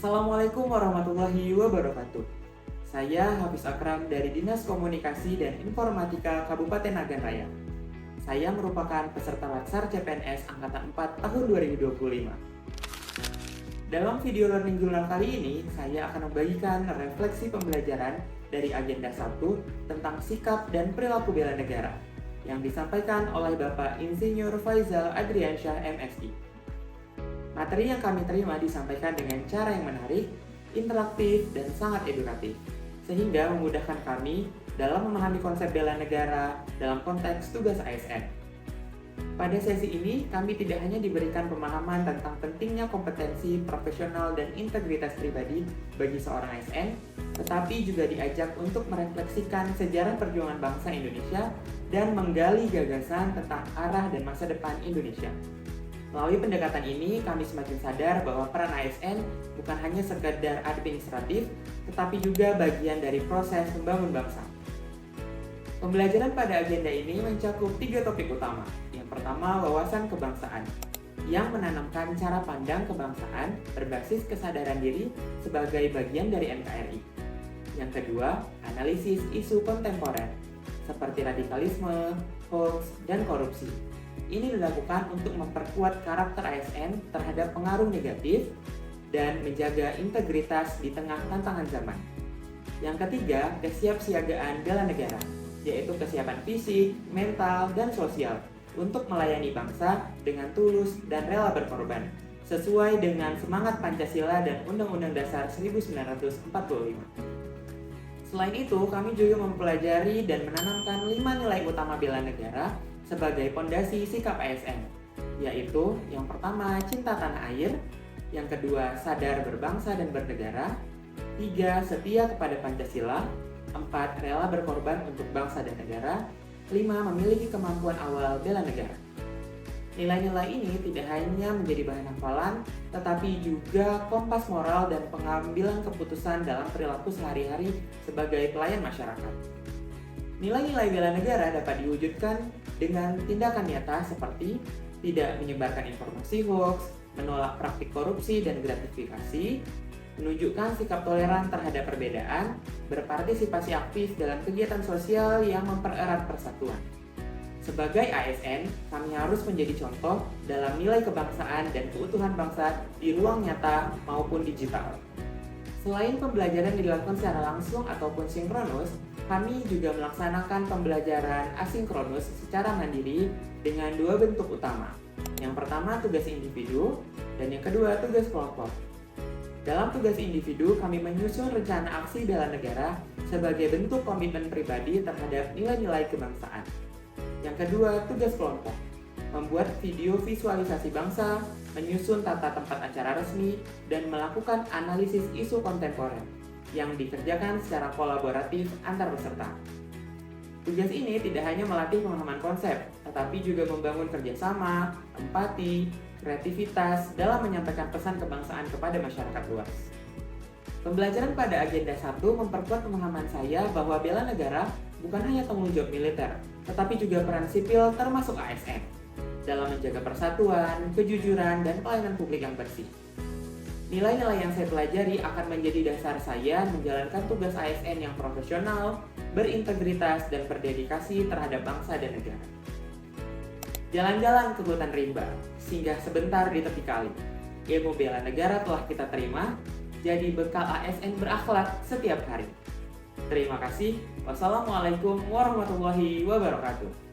Assalamualaikum warahmatullahi wabarakatuh. Saya Hafiz Akram dari Dinas Komunikasi dan Informatika Kabupaten Nagan Raya. Saya merupakan peserta Latsar CPNS Angkatan 4 tahun 2025. Dalam video learning journal kali ini, saya akan membagikan refleksi pembelajaran dari agenda 1 tentang sikap dan perilaku bela negara yang disampaikan oleh Bapak Insinyur Faizal Adriansyah MSI. Materi yang kami terima disampaikan dengan cara yang menarik, interaktif, dan sangat edukatif, sehingga memudahkan kami dalam memahami konsep bela negara dalam konteks tugas ASN. Pada sesi ini, kami tidak hanya diberikan pemahaman tentang pentingnya kompetensi profesional dan integritas pribadi bagi seorang ASN, tetapi juga diajak untuk merefleksikan sejarah perjuangan bangsa Indonesia dan menggali gagasan tentang arah dan masa depan Indonesia. Melalui pendekatan ini, kami semakin sadar bahwa peran ASN bukan hanya sekedar administratif, tetapi juga bagian dari proses membangun bangsa. Pembelajaran pada agenda ini mencakup 3 topik utama. Yang pertama, wawasan kebangsaan, yang menanamkan cara pandang kebangsaan berbasis kesadaran diri sebagai bagian dari NKRI. Yang kedua, analisis isu kontemporer, seperti radikalisme, hoax, dan korupsi. Ini dilakukan untuk memperkuat karakter ASN terhadap pengaruh negatif dan menjaga integritas di tengah tantangan zaman. Yang ketiga, kesiapsiagaan bela negara, yaitu kesiapan fisik, mental, dan sosial untuk melayani bangsa dengan tulus dan rela berkorban, sesuai dengan semangat Pancasila dan Undang-Undang Dasar 1945. Selain itu, kami juga mempelajari dan menanamkan 5 nilai utama bela negara sebagai pondasi sikap ASN, yaitu yang pertama, cinta tanah air, yang kedua, sadar berbangsa dan bernegara, 3, setia kepada Pancasila, 4, rela berkorban untuk bangsa dan negara, 5, memiliki kemampuan awal bela negara. Nilai-nilai ini tidak hanya menjadi bahan hafalan, tetapi juga kompas moral dan pengambilan keputusan dalam perilaku sehari-hari sebagai pelayan masyarakat. Nilai-nilai bela negara dapat diwujudkan dengan tindakan nyata seperti tidak menyebarkan informasi hoax, menolak praktik korupsi dan gratifikasi, menunjukkan sikap toleran terhadap perbedaan, berpartisipasi aktif dalam kegiatan sosial yang mempererat persatuan. Sebagai ASN, kami harus menjadi contoh dalam nilai kebangsaan dan keutuhan bangsa di ruang nyata maupun digital. Selain pembelajaran dilakukan secara langsung ataupun sinkronus, kami juga melaksanakan pembelajaran asinkronus secara mandiri dengan 2 bentuk utama. Yang pertama, tugas individu, dan yang kedua, tugas kelompok. Dalam tugas individu, kami menyusun rencana aksi bela negara sebagai bentuk komitmen pribadi terhadap nilai-nilai kebangsaan. Yang kedua, tugas kelompok, membuat video visualisasi bangsa, menyusun tata tempat acara resmi, dan melakukan analisis isu kontemporer yang dikerjakan secara kolaboratif antar peserta. Tugas ini tidak hanya melatih pemahaman konsep, tetapi juga membangun kerjasama, empati, kreativitas dalam menyampaikan pesan kebangsaan kepada masyarakat luas. Pembelajaran pada agenda 1 memperkuat pemahaman saya bahwa bela negara bukan hanya tanggung jawab militer, tetapi juga peran sipil termasuk ASN dalam menjaga persatuan, kejujuran, dan pelayanan publik yang bersih. Nilai-nilai yang saya pelajari akan menjadi dasar saya menjalankan tugas ASN yang profesional, berintegritas, dan berdedikasi terhadap bangsa dan negara. Jalan-jalan ke hutan rimba, singgah sebentar di tepi kali. Ilmu bela negara telah kita terima, jadi bekal ASN berakhlak setiap hari. Terima kasih. Wassalamualaikum warahmatullahi wabarakatuh.